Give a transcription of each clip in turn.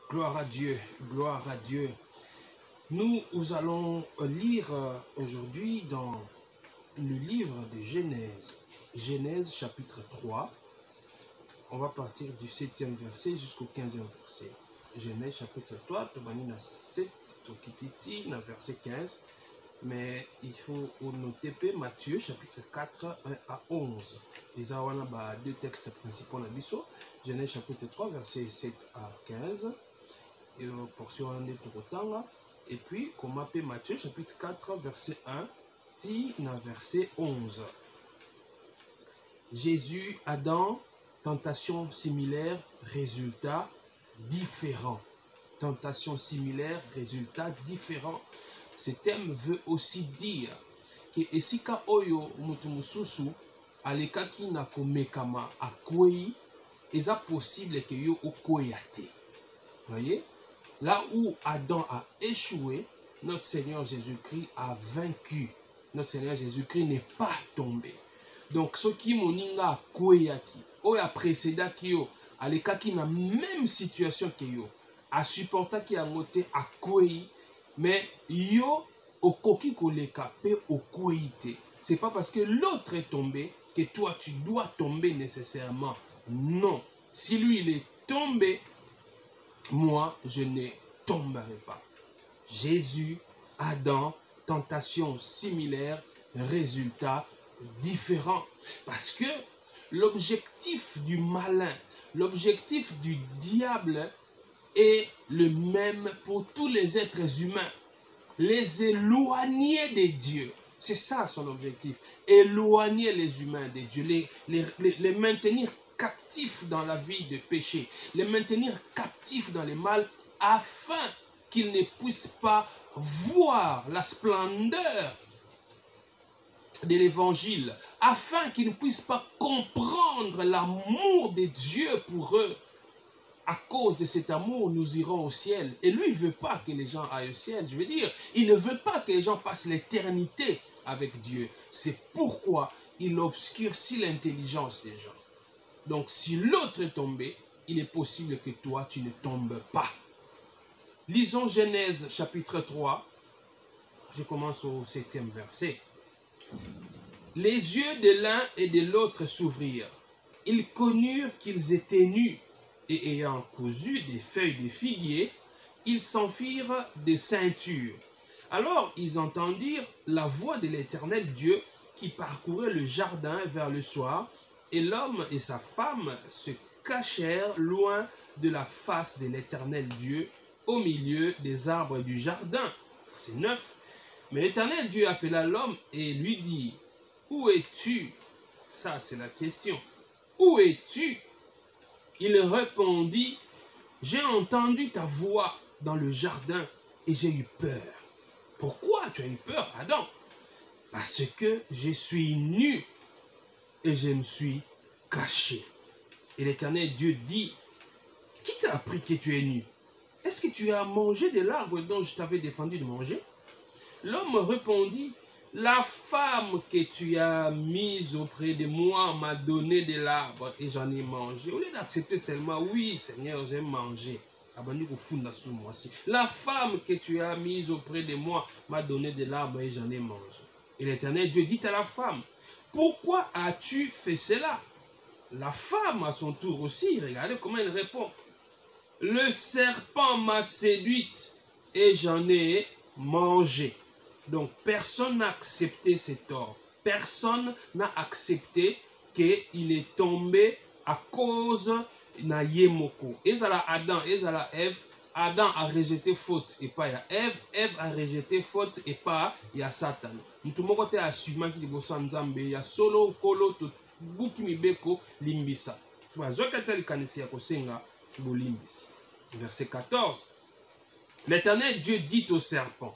Gloire à Dieu, gloire à Dieu. Nous allons lire aujourd'hui dans le livre de Genèse. Genèse chapitre 3. On va partir du 7e verset jusqu'au 15e verset. Genèse chapitre 3, Tobanina 7, Tokititi, na verset 15. Mais il faut noter Matthieu chapitre 4, 1 à 11. Les awana deux textes principaux na biso. Genèse chapitre 3, verset 7 à 15. Et portion de Torotanga. Et puis, comme appelle Matthieu chapitre 4, verset 1, na verset 11. Jésus, Adam, tentation similaire, résultat différent. Tentation similaire, résultat différent. Ce thème veut aussi dire que esika oyo mutu mususu alekaki na komekama akwei, eza possible que yo okoyate. Voyez? Là où Adam a échoué, notre Seigneur Jésus-Christ a vaincu. Notre Seigneur Jésus-Christ n'est pas tombé. Donc, ce qui moninga akweyaki, oya précédaki yo, alekaki na même situation que yo, a supportaki a moté akwei, mais yo okoki koleka pe okweyite. C'est pas parce que l'autre est tombé que toi tu dois tomber nécessairement. Non. Si lui il est tombé, moi je ne tomberai pas. Jésus, Adam, tentation similaire, résultat différent. Parce que l'objectif du malin, l'objectif du diable est le même pour tous les êtres humains. Les éloigner de Dieu. C'est ça son objectif. Éloigner les humains de Dieu. Les maintenir captifs dans la vie de péché. Les maintenir captifs dans le mal afin qu'ils ne puissent pas voir la splendeur de l'évangile. Afin qu'ils ne puissent pas comprendre l'amour de Dieu pour eux. À cause de cet amour, nous irons au ciel. Et lui, il ne veut pas que les gens aillent au ciel. Je veux dire, il ne veut pas que les gens passent l'éternité avec Dieu. C'est pourquoi il obscurcit l'intelligence des gens. Donc, si l'autre est tombé, il est possible que toi, tu ne tombes pas. Lisons Genèse chapitre 3. Je commence au 7e verset. Les yeux de l'un et de l'autre s'ouvrirent. Ils connurent qu'ils étaient nus. Et ayant cousu des feuilles de figuier, ils s'enfirent des ceintures. Alors ils entendirent la voix de l'Éternel Dieu qui parcourait le jardin vers le soir, et l'homme et sa femme se cachèrent loin de la face de l'Éternel Dieu, au milieu des arbres du jardin. Verset 9. Mais l'Éternel Dieu appela l'homme et lui dit, « Où es-tu » Ça c'est la question. « Où es-tu » Il répondit, « J'ai entendu ta voix dans le jardin et j'ai eu peur. » Pourquoi tu as eu peur, Adam? Parce que je suis nu et je me suis caché. Et l'Éternel Dieu dit, « Qui t'a appris que tu es nu? Est-ce que tu as mangé de l'arbre dont je t'avais défendu de manger? » L'homme répondit, « La femme que tu as mise auprès de moi m'a donné de l'arbre et j'en ai mangé. » Au lieu d'accepter seulement, « Oui, Seigneur, j'ai mangé. » La femme que tu as mise auprès de moi m'a donné de l'arbre et j'en ai mangé. Et l'Éternel Dieu dit à la femme, « Pourquoi as-tu fait cela? » La femme à son tour aussi, regardez comment elle répond. « Le serpent m'a séduite et j'en ai mangé. » Donc, personne n'a accepté cet tort. Personne n'a accepté qu'il est tombé à cause na yemoko. Ezala Adam, ezala Ève. Adam a rejeté faute et pas ya Ève. Ève a rejeté faute et pas ya Satan. Mtumoko te assuma ki liboso nzambe ya solo kolo to buki mibeko limbisa. Bazokata likanisi ya kosenga bolimbisi. Verset 14. L'Éternel Dieu dit au serpent,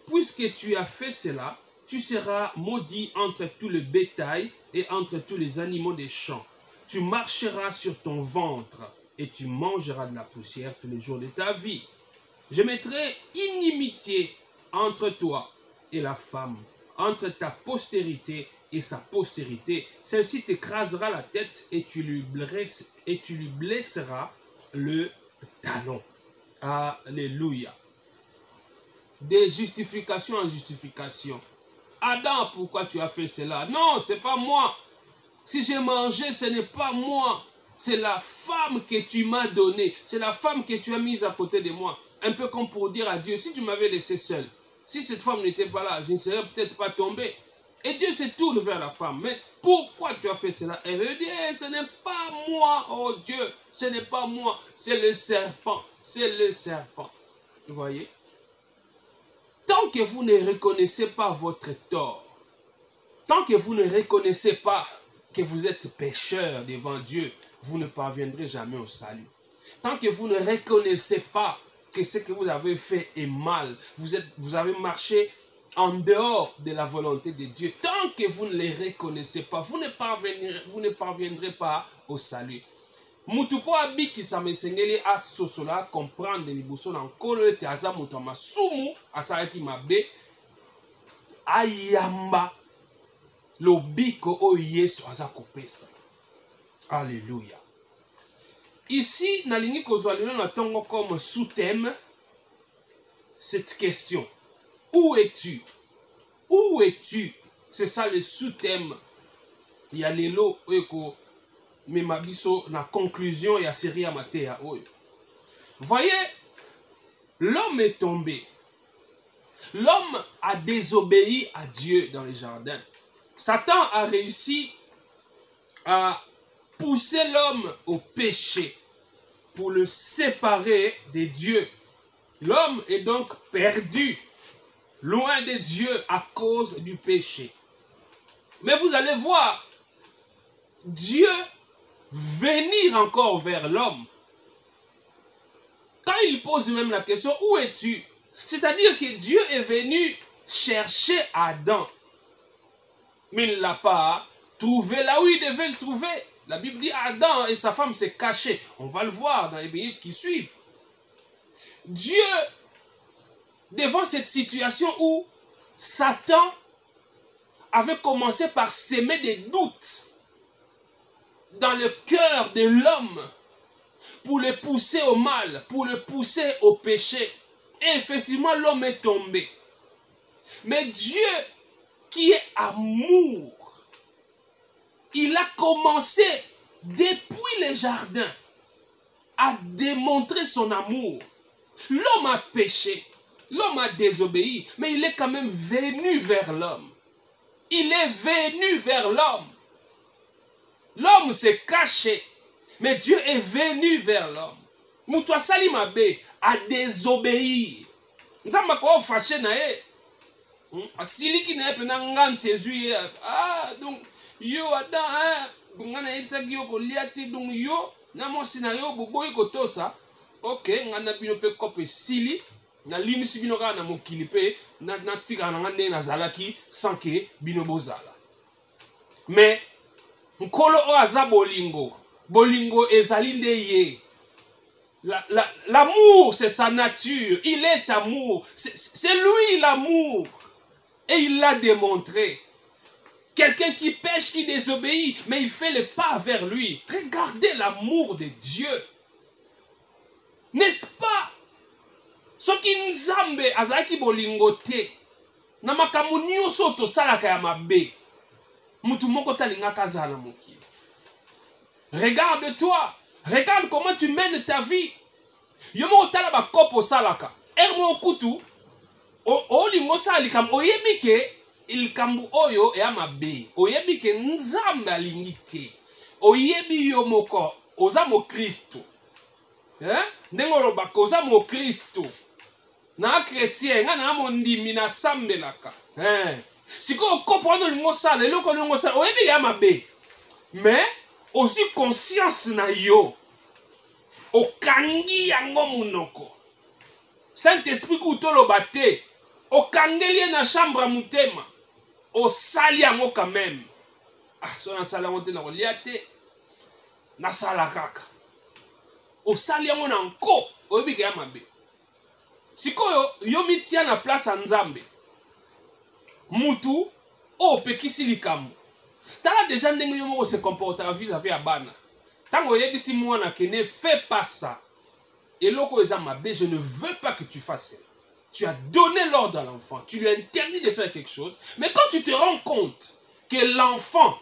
puisque tu as fait cela, tu seras maudit entre tout le bétail et entre tous les animaux des champs. Tu marcheras sur ton ventre et tu mangeras de la poussière tous les jours de ta vie. Je mettrai inimitié entre toi et la femme, entre ta postérité et sa postérité. Celle-ci t'écrasera la tête et tu lui blesseras le talon. Alléluia. De justification en justification. Adam, pourquoi tu as fait cela? Non, c'est pas moi. Si j'ai mangé, ce n'est pas moi. C'est la femme que tu m'as donnée. C'est la femme que tu as mise à côté de moi. Un peu comme pour dire à Dieu, si tu m'avais laissé seul, si cette femme n'était pas là, je ne serais peut-être pas tombé. Et Dieu se tourne vers la femme. Mais pourquoi tu as fait cela? Elle veut dire, ce n'est pas moi, oh Dieu. Ce n'est pas moi, c'est le serpent. C'est le serpent. Vous voyez? Tant que vous ne reconnaissez pas votre tort, tant que vous ne reconnaissez pas que vous êtes pécheur devant Dieu, vous ne parviendrez jamais au salut. Tant que vous ne reconnaissez pas que ce que vous avez fait est mal, vous avez marché en dehors de la volonté de Dieu, tant que vous ne les reconnaissez pas, vous ne parviendrez pas au salut. Mutupo abiki sa mesengeli asosola comprendre liboso na nkolo ete aza mutu amasumu asalaki mabe ayamba lobiko oyo Yesu aza kopesa. Alléluia. Ici, nalingi kozwa lelo na tongo comme sous-thème cette question. Où es-tu? Où es-tu? C'est ça le sous-thème. Il y a lelo eko mais ma biso na conclusion ya série ya Matéa oyo. Voyez, l'homme est tombé. L'homme a désobéi à Dieu dans le jardin. Satan a réussi à pousser l'homme au péché pour le séparer de Dieu. L'homme est donc perdu, loin de Dieu à cause du péché. Mais vous allez voir, Dieu venir encore vers l'homme. Quand il pose même la question, où es-tu? C'est-à-dire que Dieu est venu chercher Adam. Mais il ne l'a pas trouvé là où il devait le trouver. La Bible dit Adam et sa femme s'est cachés. On va le voir dans les minutes qui suivent. Dieu, devant cette situation où Satan avait commencé par s'aimer des doutes dans le cœur de l'homme pour le pousser au mal, pour le pousser au péché. Et effectivement, l'homme est tombé. Mais Dieu, qui est amour, il a commencé depuis le jardin à démontrer son amour. L'homme a péché, l'homme a désobéi, mais il est quand même venu vers l'homme. Il est venu vers l'homme. L'homme s'est caché, mais Dieu est venu vers l'homme. Moutoua Salimabe a désobéi. Nzamba ko fâché na ye. Asili ki na pena ngante zui. Ah donc yo Adam ngana yebisa ki yo ko liati donc yo na mo scenario boboyi ko tosa. OK, ngana bino pe kope sili na limisi bino ka na mokili pe na tika na ngane na zalaki sans que bino bozala. Mais nkolo o aza bolingo. Bolingo ezali nde ye. L'amour, c'est sa nature. Il est amour. C'est lui l'amour. Et il l'a démontré. Quelqu'un qui pêche, qui désobéit, mais il fait le pas vers lui. Regardez l'amour de Dieu. N'est-ce pas? Soki nzambe azaki bolingo te. Na makambo nyonso tosalaka ya mabe. Mutu moko talingaka azala mokili. Regarde-toi. Regarde comment tu mènes ta vie. Yomo otala ba kopo salaka. Ermo okutu. Olingo salikam oyebike ilikambu oyo ya mabe. Oyebike nzambe alingi te. Oyebi yo moko oza mo Kristo. Ndengo lobaka oza mo Kristo. Na chrétien nga na mo ndimi na sambelaka. Siko kopo no lingo sala eloko lingo sala oyebi ya mabe. Mais aussi conscience na yo okangi yango munoko. Saint-Esprit kutoloba te okangeli na chambre à mutema osali yango quand même. Ah so na sala ngote na kolia te na sala kaka osali yango na nko oyebika ya mabe. Sikoyo yo mitia na place ya Nzambe mutu o pekisi likambo. Tala déjà ndenge yo moko se comporta vis-à-vis ya bana. Tango yebisi mwana ke ne fais pas ça. Et loko ezamabe, je ne veux pas que tu fasses cela. Tu as donné l'ordre à l'enfant, tu lui as interdit de faire quelque chose, mais quand tu te rends compte que l'enfant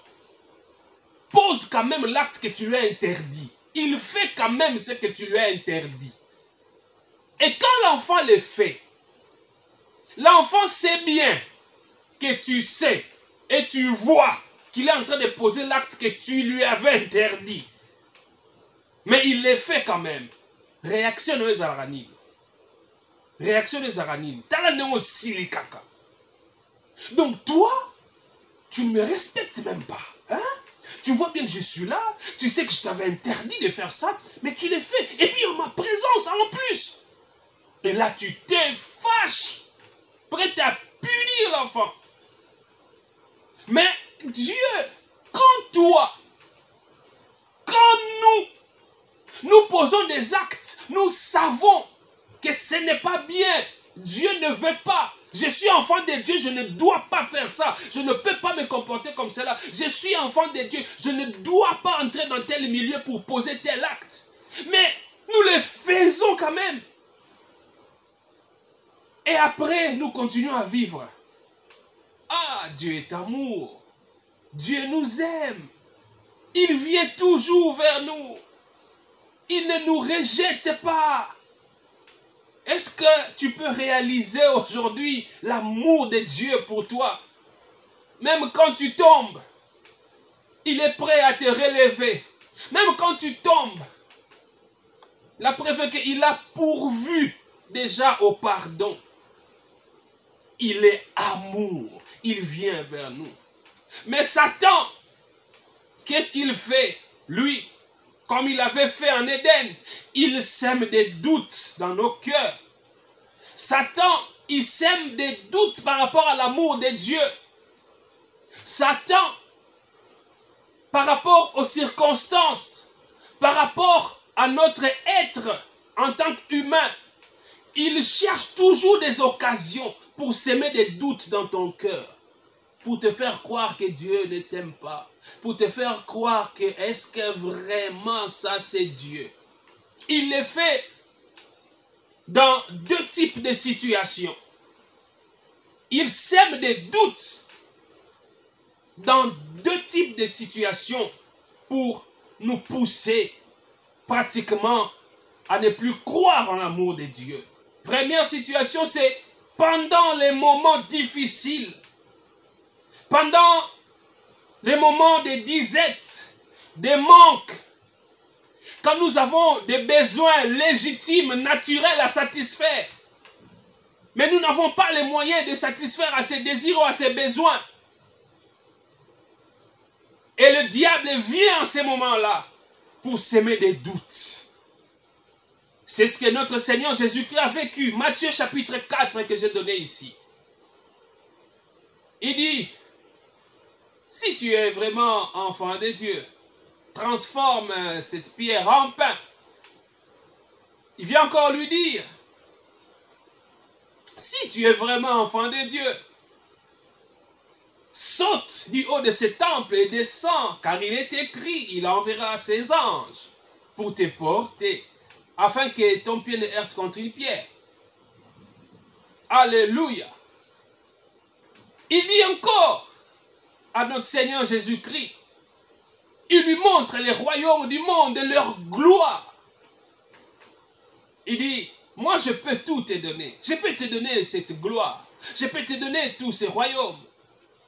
pose quand même l'acte que tu lui as interdit, il fait quand même ce que tu lui as interdit. Et quand l'enfant le fait, l'enfant sait bien que tu sais et tu vois qu'il est en train de poser l'acte que tu lui avais interdit. Mais il le fait quand même. Réaction de Zaranil. Réaction de Zaranil. Donc toi, tu ne me respectes même pas. Hein? Tu vois bien que je suis là, tu sais que je t'avais interdit de faire ça, mais tu l'as fait. Et puis en ma présence en plus. Et là tu te fâches, prêt à punir l'enfant. Mais Dieu, quand toi, quand nous posons des actes, nous savons que ce n'est pas bien. Dieu ne veut pas. Je suis enfant de Dieu, je ne dois pas faire ça. Je ne peux pas me comporter comme cela. Je suis enfant de Dieu, je ne dois pas entrer dans tel milieu pour poser tel acte. Mais nous le faisons quand même. Et après, nous continuons à vivre. Ah, Dieu est amour. Dieu nous aime. Il vient toujours vers nous. Il ne nous rejette pas. Est-ce que tu peux réaliser aujourd'hui l'amour de Dieu pour toi? Même quand tu tombes, il est prêt à te relever. Même quand tu tombes, la preuve qu'il a pourvu déjà au pardon. Il est amour. Il vient vers nous. Mais Satan, qu'est-ce qu'il fait? Lui, comme il avait fait en Éden, il sème des doutes dans nos cœurs. Satan, il sème des doutes par rapport à l'amour de Dieu. Satan, par rapport aux circonstances, par rapport à notre être en tant qu'humain, il cherche toujours des occasions pour s'aimer des doutes dans ton cœur, pour te faire croire que Dieu ne t'aime pas, pour te faire croire que est-ce que vraiment ça c'est Dieu. Il le fait dans deux types de situations. Il sème des doutes dans deux types de situations pour nous pousser pratiquement à ne plus croire en l'amour de Dieu. Première situation, c'est pendant les moments difficiles, pendant les moments de disette, des manques, quand nous avons des besoins légitimes, naturels à satisfaire, mais nous n'avons pas les moyens de satisfaire à ces désirs ou à ces besoins. Et le diable vient en ces moments-là pour s'aimer des doutes. C'est ce que notre Seigneur Jésus-Christ a vécu. Matthieu chapitre 4 que j'ai donné ici. Il dit, si tu es vraiment enfant de Dieu, transforme cette pierre en pain. Il vient encore lui dire, si tu es vraiment enfant de Dieu, saute du haut de ce temple et descends, car il est écrit, il enverra ses anges pour te porter, afin que ton pied ne heurte contre une pierre. Alléluia. Il dit encore à notre Seigneur Jésus-Christ, il lui montre les royaumes du monde et leur gloire. Il dit, moi je peux tout te donner. Je peux te donner cette gloire. Je peux te donner tous ces royaumes.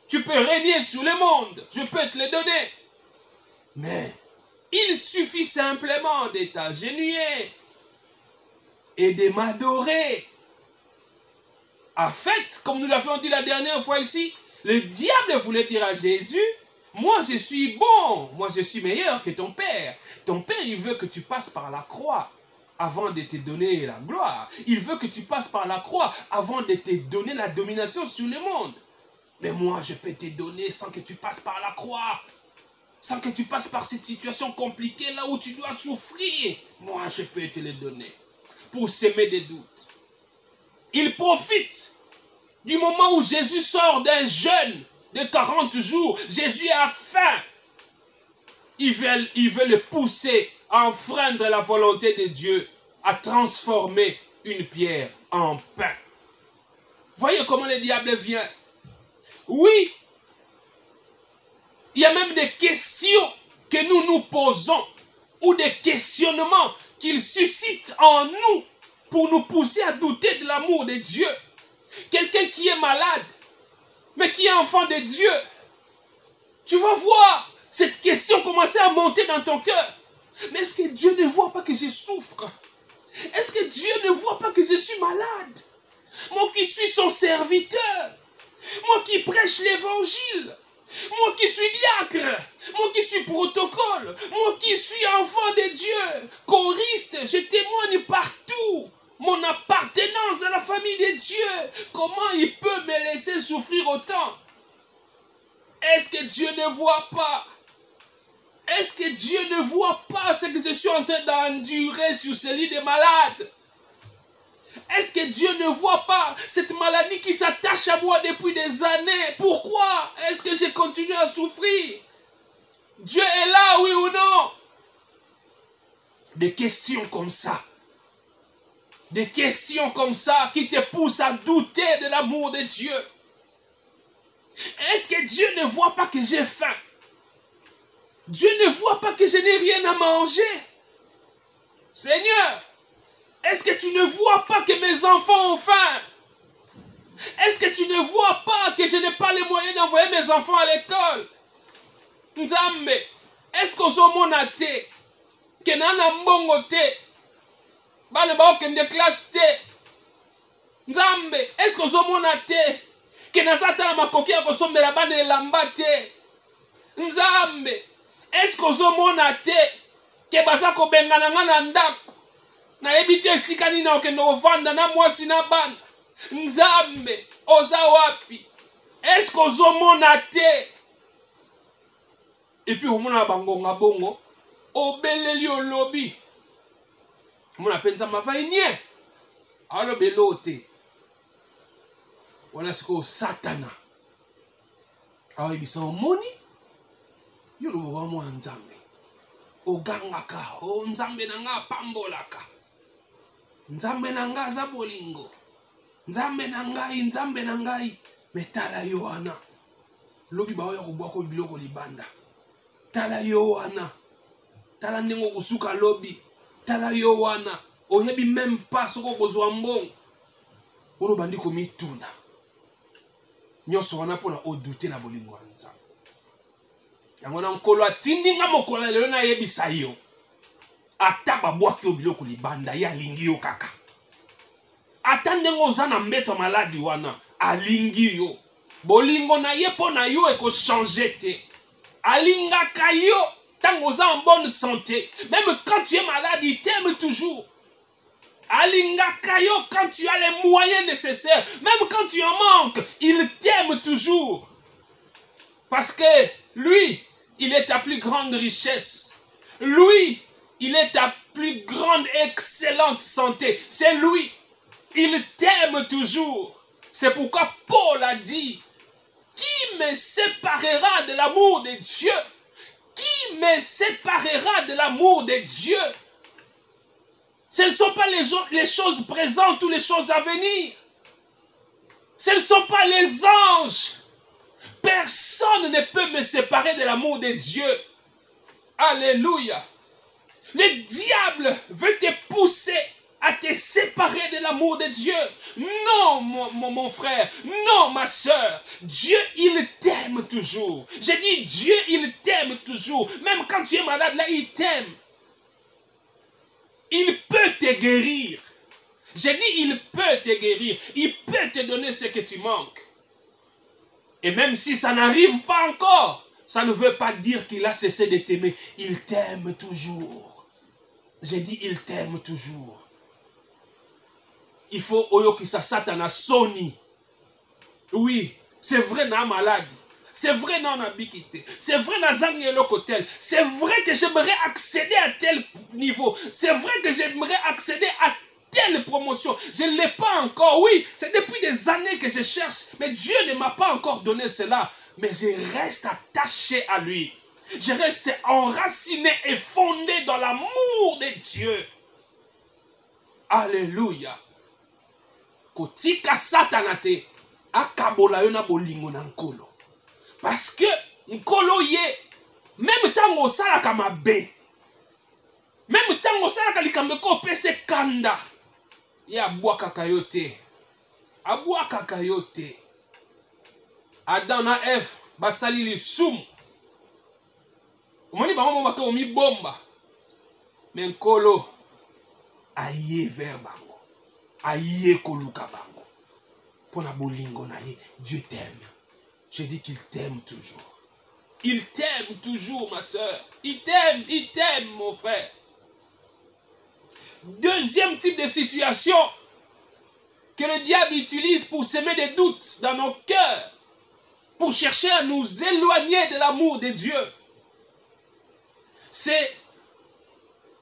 Tu peux régner sur le monde. Je peux te les donner. Mais il suffit simplement de t'agenouiller et de m'adorer. En fait, comme nous l'avons dit la dernière fois ici, le diable voulait dire à Jésus, moi je suis bon, moi je suis meilleur que ton père. Ton père, il veut que tu passes par la croix avant de te donner la gloire. Il veut que tu passes par la croix avant de te donner la domination sur le monde. Mais moi, je peux te donner sans que tu passes par la croix. Sans que tu passes par cette situation compliquée là où tu dois souffrir. Moi, je peux te le donner. Pour s'aimer des doutes. Il profite du moment où Jésus sort d'un jeûne de 40 jours. Jésus a faim. Il veut le pousser à enfreindre la volonté de Dieu à transformer une pierre en pain. Voyez comment le diable vient. Oui, il y a même des questions que nous nous posons ou des questionnements qu'il suscite en nous pour nous pousser à douter de l'amour de Dieu. Quelqu'un qui est malade, mais qui est enfant de Dieu, tu vas voir cette question commencer à monter dans ton cœur. Mais est-ce que Dieu ne voit pas que je souffre? Est-ce que Dieu ne voit pas que je suis malade? Moi qui suis son serviteur, moi qui prêche l'évangile, moi qui suis diacre, moi qui suis protocole, moi qui suis enfant de Dieu, choriste, je témoigne partout mon appartenance à la famille de Dieu. Comment il peut me laisser souffrir autant? Est-ce que Dieu ne voit pas? Est-ce que Dieu ne voit pas ce que je suis en train d'endurer sur ce lit de malade? Est-ce que Dieu ne voit pas cette maladie qui s'attache à moi depuis des années? Pourquoi est-ce que je continue à souffrir? Dieu est là, oui ou non? Des questions comme ça. Des questions comme ça qui te poussent à douter de l'amour de Dieu. Est-ce que Dieu ne voit pas que j'ai faim? Dieu ne voit pas que je n'ai rien à manger? Seigneur, est-ce que tu ne vois pas que mes enfants ont faim? Est-ce que tu ne vois pas que je n'ai pas les moyens d'envoyer mes enfants à l'école? Nzambe, est-ce que ozomona te que nana mbongo te bana baokende classe te? Nzambe, est-ce que ozomona te que nazata na makoki ya kosombela bana elamba te? Nzambe, est-ce que ozomona te que baza kobengana nga na ndako nayebi te esika nini okende kovanda na mwasi na bana? Nzambe, oza wapi? Est-ce que ozomona te? Et puis omona bangonga bongo obeleli olobi omona penza mavai nie alobelo te. Wana siko Satana awebisa omoni yo lobo mwa Nzambe ogangaka o Nzambe nanga pambolaka, Nzambe nanga aza bolingo, Nzambe nangai metala yo wana lobi baoya kobwako biloko libanda. Tala yo wana, tala ndenge kusuka lobi, tala yo wana oyebi même pas soko kozwa mbongo ono bandi komituna nyonso wana mpona odute na bolingo ya Nzambe. Yango na nkolo atindi nga mokolo lelo nayebisa yo ata babwaki yo biloko libanda ye alingi yo kaka. Ata ndenge oza na mbeto maladi wana alingi yo, bolingo na ye mpo na yo ekochange te. Alingaka yo tant oza en bonne santé, même quand tu es malade il t'aime toujours. Alingaka yo quand tu as les moyens nécessaires, même quand tu en manques, il t'aime toujours. Parce que lui, il est ta plus grande richesse. Lui, il est ta plus grande excellente santé. C'est lui. Il t'aime toujours. C'est pourquoi Paul a dit: qui me séparera de l'amour de Dieu? Qui me séparera de l'amour de Dieu? Ce ne sont pas les choses présentes ou les choses à venir. Ce ne sont pas les anges. Personne ne peut me séparer de l'amour de Dieu. Alléluia. Le diable veut te pousser à te séparer de l'amour de Dieu. Non, mon frère, non, ma soeur. Dieu, il t'aime toujours. J'ai dit, Dieu, il t'aime toujours. Même quand tu es malade, là, il t'aime. Il peut te guérir. J'ai dit, il peut te guérir. Il peut te donner ce que tu manques. Et même si ça n'arrive pas encore, ça ne veut pas dire qu'il a cessé de t'aimer. Il t'aime toujours. J'ai dit, il t'aime toujours. Il faut oyokisa Satana soni. Oui, c'est vrai na malade. C'est vrai na nabikité. C'est vrai na zangelo kotel. C'est vrai que j'aimerais accéder à tel niveau. C'est vrai que j'aimerais accéder à telle promotion. Je ne l'ai pas encore. Oui, c'est depuis des années que je cherche. Mais Dieu ne m'a pas encore donné cela. Mais je reste attaché à lui. Je reste enraciné et fondé dans l'amour de Dieu. Alléluia. Kotika satana te akabola yo na bolingo na nkolo. Parce que nkolo ye même tango salaka mabe. Même tango salaka likambe ko pese kanda. Ya abwakaka yo te. Abwakaka yo te. Adam na Eve basali lisumu. Omoni bango mobaka omi bomba. Mais nkolo aye vers bango. Aye koluka bango. Pona bolingo na ye, Dieu t'aime. Je dis qu'il t'aime toujours. Il t'aime toujours, ma soeur. Il t'aime, mon frère. Deuxième type de situation que le diable utilise pour semer des doutes dans nos cœurs, pour chercher à nous éloigner de l'amour de Dieu. C'est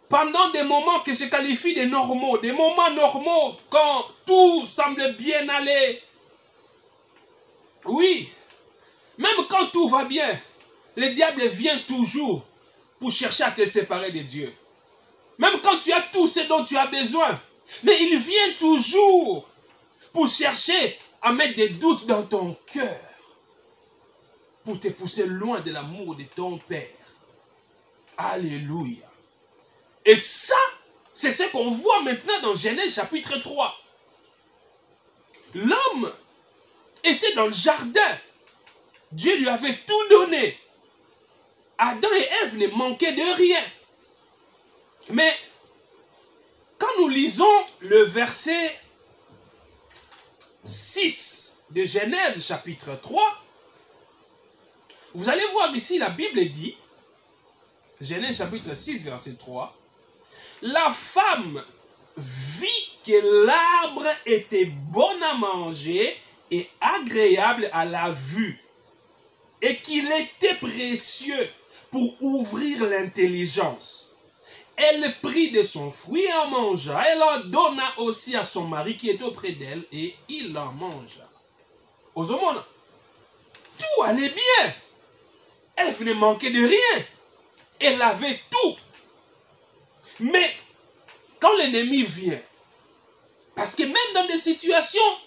pendant des moments que je qualifie de normaux, des moments normaux, quand tout semble bien aller. Oui, même quand tout va bien, le diable vient toujours pour chercher à te séparer de Dieu. Même quand tu as tout ce dont tu as besoin, mais il vient toujours pour chercher à mettre des doutes dans ton cœur, pour te pousser loin de l'amour de ton Père. Alléluia. Et ça, c'est ce qu'on voit maintenant dans Genèse chapitre 3. L'homme était dans le jardin. Dieu lui avait tout donné. Adam et Ève ne manquaient de rien. Mais quand nous lisons le verset 6 de Genèse chapitre 3, vous allez voir ici, la Bible dit, Genèse chapitre 6 verset 3, la femme vit que l'arbre était bon à manger et agréable à la vue, et qu'il était précieux pour ouvrir l'intelligence. Elle prit de son fruit et en mangea. Elle en donna aussi à son mari qui était auprès d'elle et il en mangea. Aux hommes, tout allait bien. Elle ne manquait de rien. Elle avait tout. Mais quand l'ennemi vient, parce que même dans des situations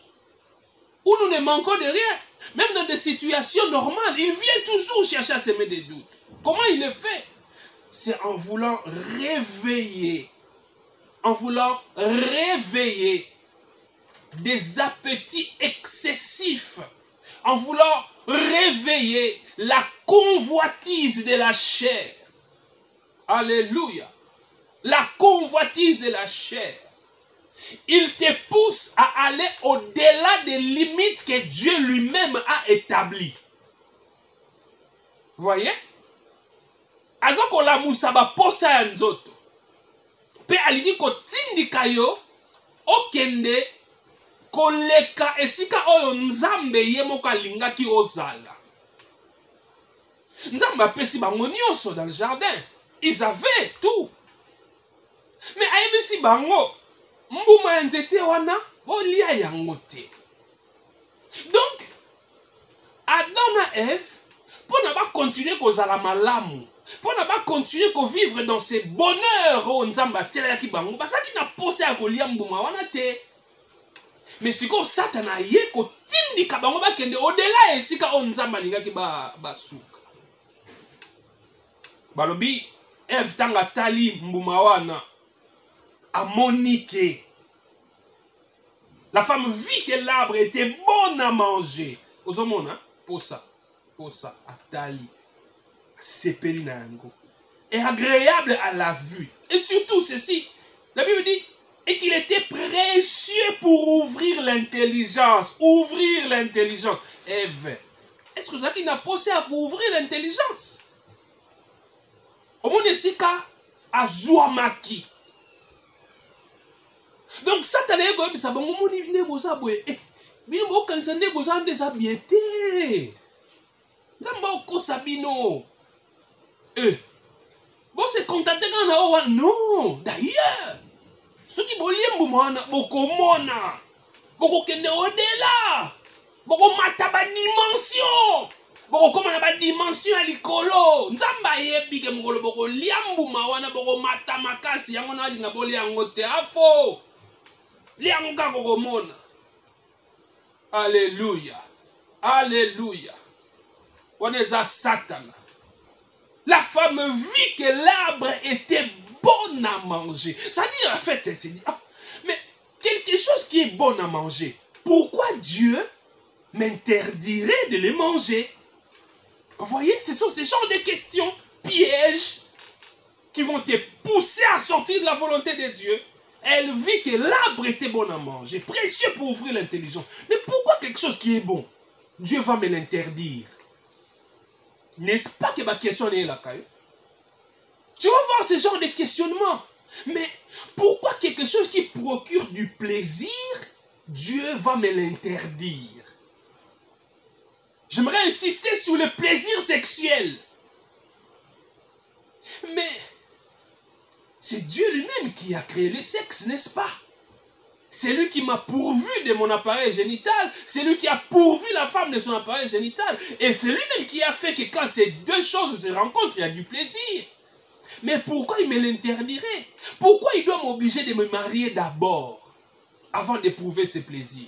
où nous ne manquons de rien, même dans des situations normales, il vient toujours chercher à semer des doutes. Comment il le fait? C'est en voulant réveiller, des appétits excessifs, en voulant réveiller la convoitise de la chair. Alléluia. La convoitise de la chair. Il te pousse à aller au-delà des limites que Dieu lui-même a établies. Voyez? Azoko la musaba posa ya nzoto. Pe alidi ko tindika yo okende koleka esika oyo nzambe ye moko alingaki ozala. Nzambe apesi bango nyonso dans le jardin. Ils avaient tout. Mais ayebisi bango mbuma ya nzete wana olia yango te. Donc Adam na Ève pour ne pas continuer kozala malamu, pour ne pas continuer à vivre dans ce bonheur au nzamba tela ki bango parce qu'il n'a posé à kolia mbuma wana te. Mais si ko satana ye ko tindika bango ba kende au-delà esika o nzamba lingaki ba suka. Balobi Ève tanga tali mbuma wana amonique. La femme vit que l'arbre était bon à manger. Aux hommes, hein? Pour ça, atali, sepeli na yango, et agréable à la vue. Et surtout ceci, la Bible dit, et qu'il était précieux pour ouvrir l'intelligence. Ouvrir l'intelligence. Ève, est-ce que ça qui n'a pas pensé à ouvrir l'intelligence? Au monde sika azuamaki. Donc Satan est comme ça, bon, on dit ne bosa boye. Bino mo kanisa ne bosa ndeza biete. Nzamba ko sabino. Bon se contenter quand na o non. D'ailleurs, ceux qui boliem mbumana boko mona. Boko kende au-delà. Boko mata ba dimension. Boko koma ba dimension ya likolo. Nzamba yebi ke mukolo boko liambuma wana boko mata makasi yango na linga boli yango te afo. Lianga goromona. Alléluia. Alléluia. On est à Satan. La femme vit que l'arbre était bon à manger. C'est-à-dire, en fait, elle s'est dit, ah, mais quelque chose qui est bon à manger, pourquoi Dieu m'interdirait de les manger? Vous voyez, ce sont ces genres de questions pièges qui vont te pousser à sortir de la volonté de Dieu. Elle vit que l'arbre était bon à manger, précieux pour ouvrir l'intelligence. Mais pourquoi quelque chose qui est bon, Dieu va me l'interdire? N'est-ce pas que ma question est là, Kayo? Tu vas voir ce genre de questionnement. Mais pourquoi quelque chose qui procure du plaisir, Dieu va me l'interdire? J'aimerais insister sur le plaisir sexuel. Mais c'est Dieu lui-même qui a créé le sexe, n'est-ce pas? C'est lui qui m'a pourvu de mon appareil génital. C'est lui qui a pourvu la femme de son appareil génital. Et c'est lui-même qui a fait que quand ces deux choses se rencontrent, il y a du plaisir. Mais pourquoi il me l'interdirait? Pourquoi il doit m'obliger de me marier d'abord avant d'éprouver ce plaisir?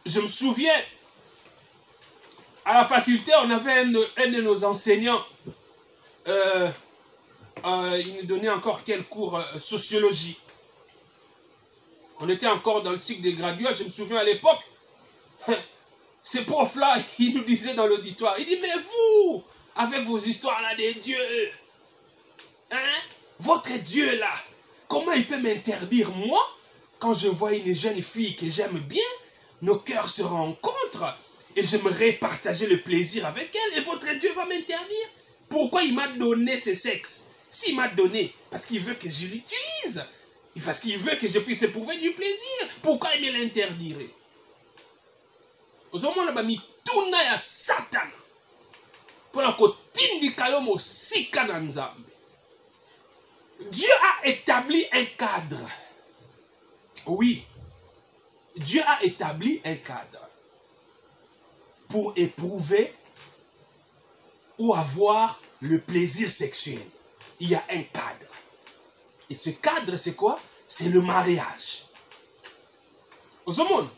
Je me souviens, à la faculté, on avait un de nos enseignants. Il nous donnait encore quel cours? Sociologie. On était encore dans le cycle des graduats. Je me souviens à l'époque, ces profs-là, ils nous disaient dans l'auditoire, il dit, mais vous, avec vos histoires-là des dieux, hein, votre Dieu là, comment il peut m'interdire, moi, quand je vois une jeune fille que j'aime bien, nos cœurs se rencontrent, et j'aimerais partager le plaisir avec elle, et votre Dieu va m'interdire? Pourquoi il m'a donné ce sexe? S'il m'a donné, parce qu'il veut que je l'utilise, parce qu'il veut que je puisse éprouver du plaisir, pourquoi il me l'interdirait? Ozomona ba mituna ya Satan pour kotindika yo mosika na Nzambe. Dieu a établi un cadre. Oui, Dieu a établi un cadre pour éprouver ou avoir le plaisir sexuel. Il y a un cadre. Et ce cadre, c'est quoi? C'est le mariage. Ozomona.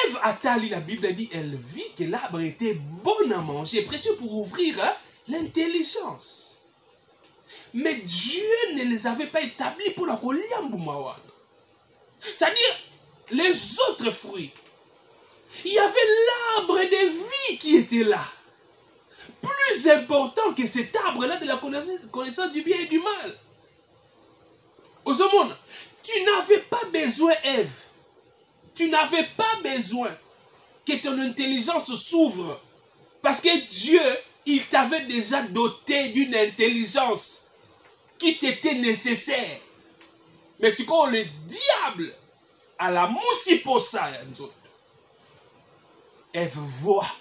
Ève Attali, la Bible dit, elle vit que l'arbre était bon à manger, précieux pour ouvrir l'intelligence. Mais Dieu ne les avait pas établis pour la Koliamboumawan. C'est-à-dire, les autres fruits, il y avait l'arbre de vie qui était là. Plus important que cet arbre-là de la connaissance du bien et du mal. Ozomona, tu n'avais pas besoin, Ève. Tu n'avais pas besoin que ton intelligence s'ouvre. Parce que Dieu, il t'avait déjà doté d'une intelligence qui t'était nécessaire. Mais c'est quand le diable à la moussiposa, Ève voit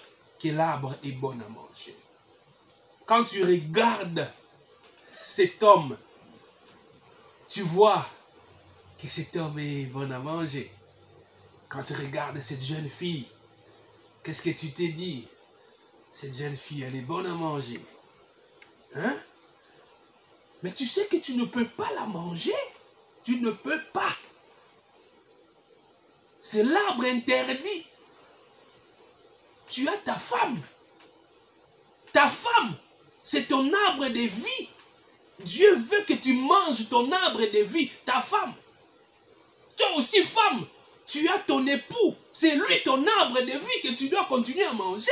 que l'arbre est bon à manger. Quand tu regardes cet homme, tu vois que cet homme est bon à manger. Quand tu regardes cette jeune fille, qu'est-ce que tu t'es dit? Cette jeune fille, elle est bonne à manger. Hein? Mais tu sais que tu ne peux pas la manger. Tu ne peux pas. C'est l'arbre interdit. Tu as ta femme. Ta femme, c'est ton arbre de vie. Dieu veut que tu manges ton arbre de vie, ta femme. Toi aussi, femme. Tu as ton époux, c'est lui ton arbre de vie que tu dois continuer à manger.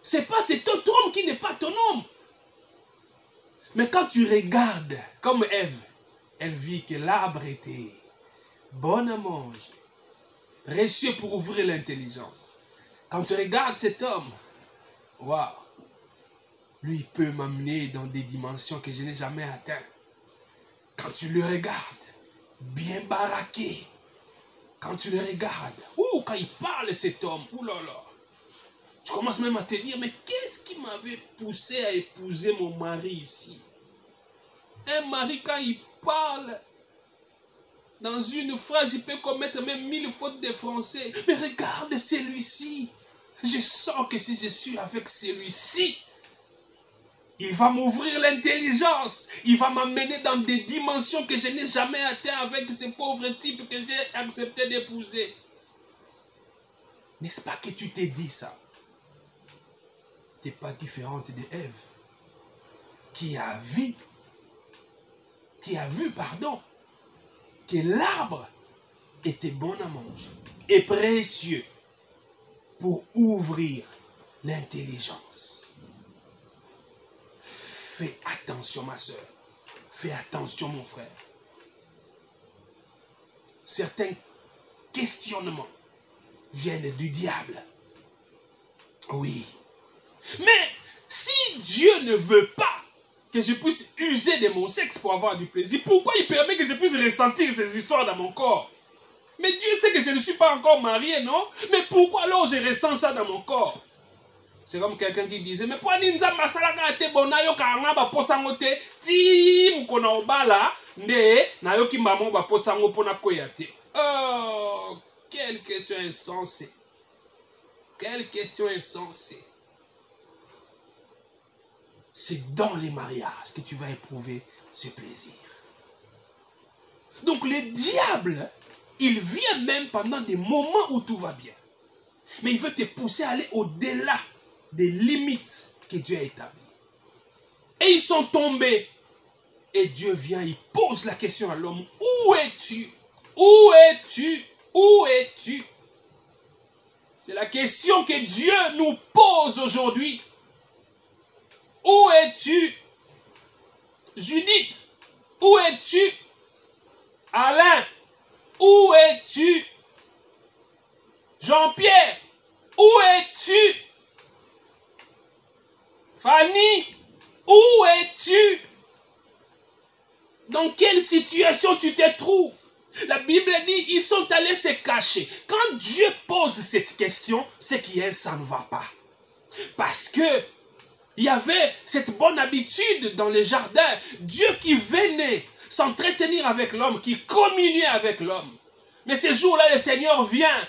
C'est pas cet autre homme qui n'est pas ton homme. Mais quand tu regardes, comme Ève, elle vit que l'arbre était bon à manger, précieux pour ouvrir l'intelligence. Quand tu regardes cet homme, waouh, lui peut m'amener dans des dimensions que je n'ai jamais atteintes. Quand tu le regardes, bien baraqué, quand tu le regardes, ou quand il parle cet homme, oulala, tu commences même à te dire, mais qu'est-ce qui m'avait poussé à épouser mon mari ici? Un mari, quand il parle, dans une phrase, il peut commettre même 1000 fautes de français. Mais regarde celui-ci. Je sens que si je suis avec celui-ci, Il va m'ouvrir l'intelligence. Il va m'amener dans des dimensions que je n'ai jamais atteintes avec ces pauvres types que j'ai accepté d'épouser. N'est-ce pas que tu t'es dit ça? Tu n'es pas différente de Ève, qui a vu, que l'arbre était bon à manger et précieux pour ouvrir l'intelligence. Fais attention, ma soeur. Fais attention, mon frère. Certains questionnements viennent du diable. Oui. Mais si Dieu ne veut pas que je puisse user de mon sexe pour avoir du plaisir, pourquoi il permet que je puisse ressentir ces histoires dans mon corps? Mais Dieu sait que je ne suis pas encore marié, non? Mais pourquoi alors je ressens ça dans mon corps? C'est comme quelqu'un qui disait, mais pourquoi ninja masalaka te bonayo kanga ba posango te ti mukona obala nde nayo ki maman ba posango pona koyate. Oh, quelle question insensée. Quelle question insensée. C'est dans les mariages que tu vas éprouver ce plaisir. Donc le diable, il vient même pendant des moments où tout va bien. Mais il veut te pousser à aller au-delà des limites que Dieu a établies. Et ils sont tombés. Et Dieu vient, il pose la question à l'homme. Où es-tu? Où es-tu? Où es-tu? C'est la question que Dieu nous pose aujourd'hui. Où es-tu? Judith, où es-tu? Alain, où es-tu? Jean-Pierre, où es-tu? Fanny, où es-tu? Dans quelle situation tu te trouves? La Bible dit, ils sont allés se cacher. Quand Dieu pose cette question, c'est qu'il ça ne va pas. Parce que il y avait cette bonne habitude dans les jardins. Dieu qui venait s'entretenir avec l'homme, qui communiait avec l'homme. Mais ce jour-là, le Seigneur vient.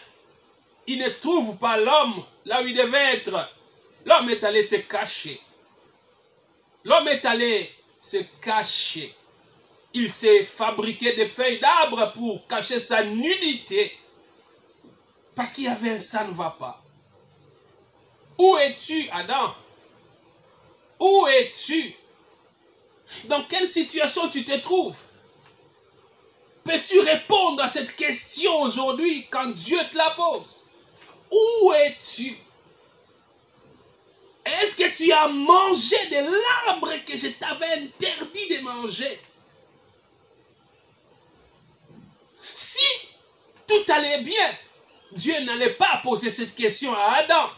Il ne trouve pas l'homme là où il devait être. L'homme est allé se cacher. L'homme est allé se cacher. Il s'est fabriqué des feuilles d'arbre pour cacher sa nudité. Parce qu'il y avait un ça ne va pas. Où es-tu, Adam? Où es-tu? Dans quelle situation tu te trouves? Peux-tu répondre à cette question aujourd'hui quand Dieu te la pose? Où es-tu? Est-ce que tu as mangé de l'arbre que je t'avais interdit de manger? Si tout allait bien, Dieu n'allait pas poser cette question à Adam.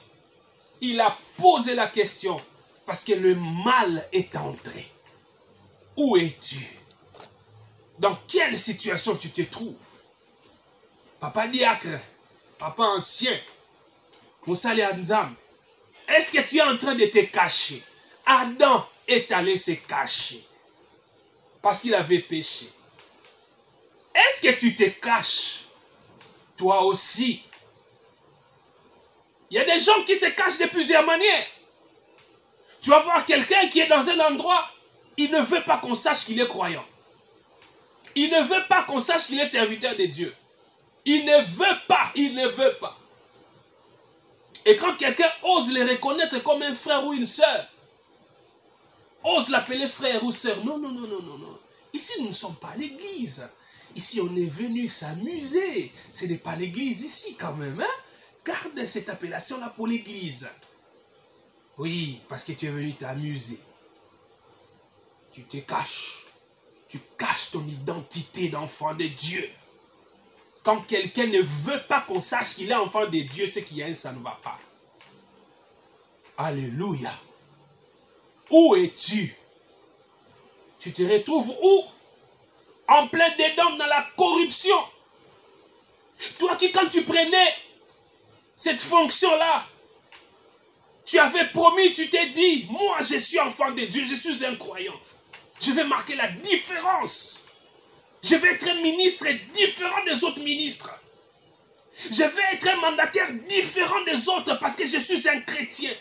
Il a posé la question parce que le mal est entré. Où es-tu? Dans quelle situation tu te trouves? Papa diacre, papa ancien, Moussali Anzam, est-ce que tu es en train de te cacher? Adam est allé se cacher parce qu'il avait péché. Est-ce que tu te caches? Toi aussi. Il y a des gens qui se cachent de plusieurs manières. Tu vas voir quelqu'un qui est dans un endroit, il ne veut pas qu'on sache qu'il est croyant. Il ne veut pas qu'on sache qu'il est serviteur de Dieu. Il ne veut pas, il ne veut pas. Et quand quelqu'un ose le reconnaître comme un frère ou une sœur, ose l'appeler frère ou sœur, non, non, non, non, non, non. Ici, nous ne sommes pas à l'église. Ici, on est venu s'amuser. Ce n'est pas l'église ici quand même. Hein? Garde cette appellation-là pour l'église. Oui, parce que tu es venu t'amuser. Tu te caches. Tu caches ton identité d'enfant de Dieu. Quand quelqu'un ne veut pas qu'on sache qu'il est enfant de Dieu, c'est qu'il y a un ça ne va pas. Alléluia. Où es-tu? Tu te retrouves où? En plein dedans dans la corruption. Toi qui, quand tu prenais cette fonction-là, tu avais promis, tu t'es dit, moi je suis enfant de Dieu, je suis un croyant. Je vais marquer la différence. Je vais être un ministre différent des autres ministres. Je vais être un mandataire différent des autres parce que je suis un chrétien.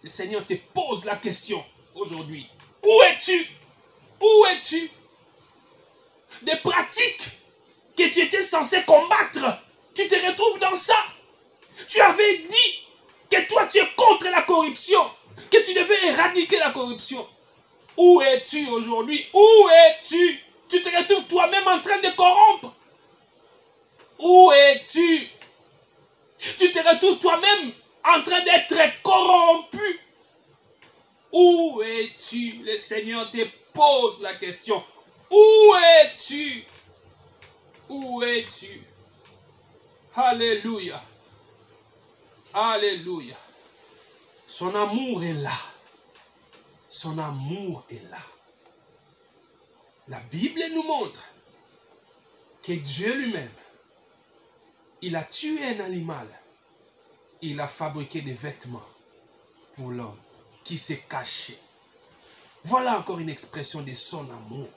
Le Seigneur te pose la question. aujourd'hui? Où es-tu? Où es-tu? Des pratiques que tu étais censé combattre, tu te retrouves dans ça. Tu avais dit que toi tu es contre la corruption, que tu devais éradiquer la corruption. Où es-tu aujourd'hui? Où es-tu? Tu te retrouves toi-même en train de corrompre. Où es-tu? Tu te retrouves toi-même en train d'être corrompu. Où es-tu? Le Seigneur te pose la question. Où es-tu? Où es-tu? Alléluia. Alléluia. Son amour est là. Son amour est là. La Bible nous montre que Dieu lui-même, il a tué un animal. Il a fabriqué des vêtements pour l'homme qui s'est caché. Voilà encore une expression de son amour.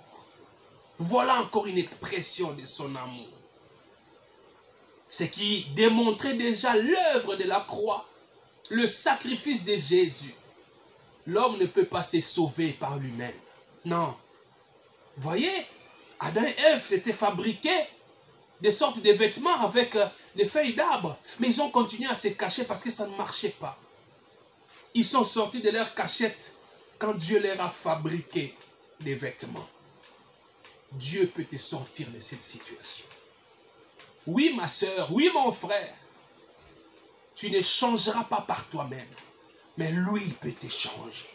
Voilà encore une expression de son amour. Ce qui démontrait déjà l'œuvre de la croix, le sacrifice de Jésus. L'homme ne peut pas se sauver par lui-même. Non. Voyez, Adam et Ève s'étaient fabriqués des sortes de vêtements avec des feuilles d'arbre. Mais ils ont continué à se cacher parce que ça ne marchait pas. Ils sont sortis de leur cachette quand Dieu leur a fabriqué des vêtements. Dieu peut te sortir de cette situation. Oui, ma soeur, oui, mon frère. Tu ne changeras pas par toi-même. Mais lui peut te changer.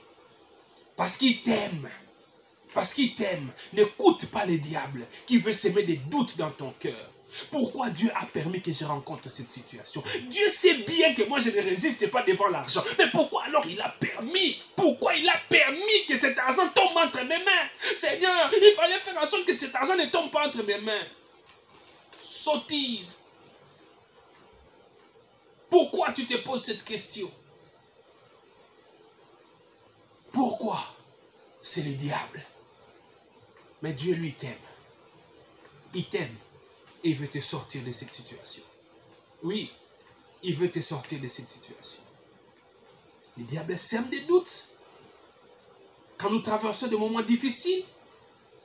Parce qu'il t'aime. Parce qu'il t'aime. N'écoute pas le diable qui veut semer des doutes dans ton cœur. Pourquoi Dieu a permis que je rencontre cette situation? Dieu sait bien que moi je ne résiste pas devant l'argent. Mais pourquoi alors il a permis? Pourquoi il a permis que cet argent tombe entre mes mains? Seigneur, il fallait faire en sorte que cet argent ne tombe pas entre mes mains. Sottise. Pourquoi tu te poses cette question? Pourquoi? C'est le diable. Mais Dieu lui t'aime. Il t'aime. Et il veut te sortir de cette situation. Oui, il veut te sortir de cette situation. Le diable sème des doutes. Quand nous traversons des moments difficiles,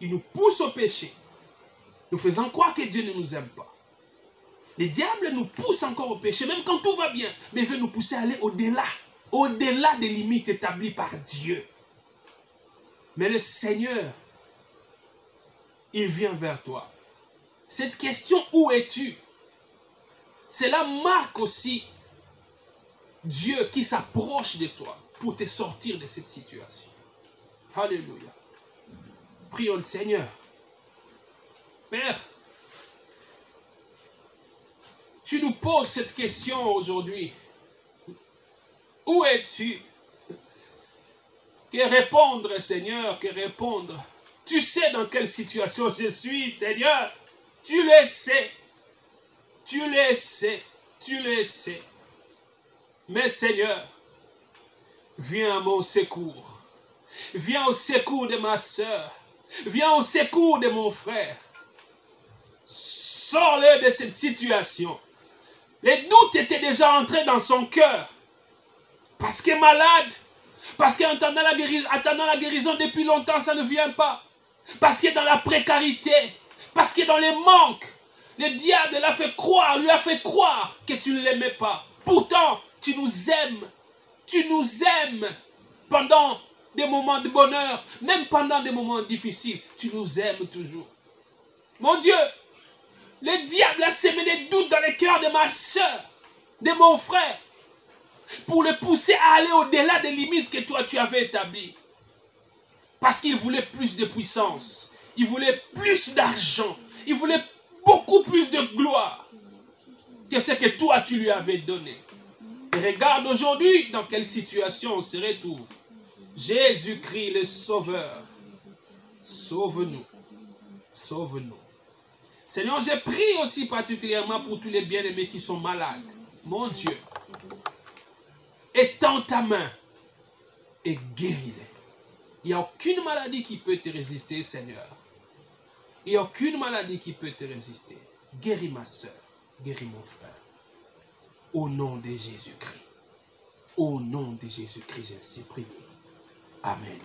il nous pousse au péché. Nous faisons croire que Dieu ne nous aime pas. Le diable nous pousse encore au péché, même quand tout va bien. Mais il veut nous pousser à aller au-delà. Au-delà des limites établies par Dieu. Mais le Seigneur, il vient vers toi. Cette question, où es-tu? Cela marque aussi Dieu qui s'approche de toi pour te sortir de cette situation. Alléluia. Prions le Seigneur. Père, tu nous poses cette question aujourd'hui. Où es-tu? Que répondre, Seigneur, que répondre? Tu sais dans quelle situation je suis, Seigneur. Tu le sais. Tu le sais. Tu le sais. Mais Seigneur, viens à mon secours. Viens au secours de ma soeur. Viens au secours de mon frère. Sors-le de cette situation. Les doutes étaient déjà entrés dans son cœur. Parce qu'il est malade. Parce qu'attendant la guérison depuis longtemps, ça ne vient pas. Parce qu'il est dans la précarité. Parce qu'il est dans les manques. Le diable lui a fait croire que tu ne l'aimais pas. Pourtant, tu nous aimes. Tu nous aimes pendant des moments de bonheur. Même pendant des moments difficiles. Tu nous aimes toujours. Mon Dieu, le diable a sémé des doutes dans le cœur de ma soeur, de mon frère, pour le pousser à aller au-delà des limites que toi tu avais établies. Parce qu'il voulait plus de puissance. Il voulait plus d'argent. Il voulait beaucoup plus de gloire que ce que toi tu lui avais donné. Et regarde aujourd'hui dans quelle situation on se retrouve. Jésus-Christ le Sauveur. Sauve-nous. Sauve-nous. Seigneur, je prie aussi particulièrement pour tous les bien-aimés qui sont malades. Mon Dieu, étends ta main et guéris-les. Il n'y a aucune maladie qui peut te résister, Seigneur. Il n'y a aucune maladie qui peut te résister. Guéris ma soeur, guéris mon frère. Au nom de Jésus-Christ. Au nom de Jésus-Christ, j'ai ainsi prié. Amen.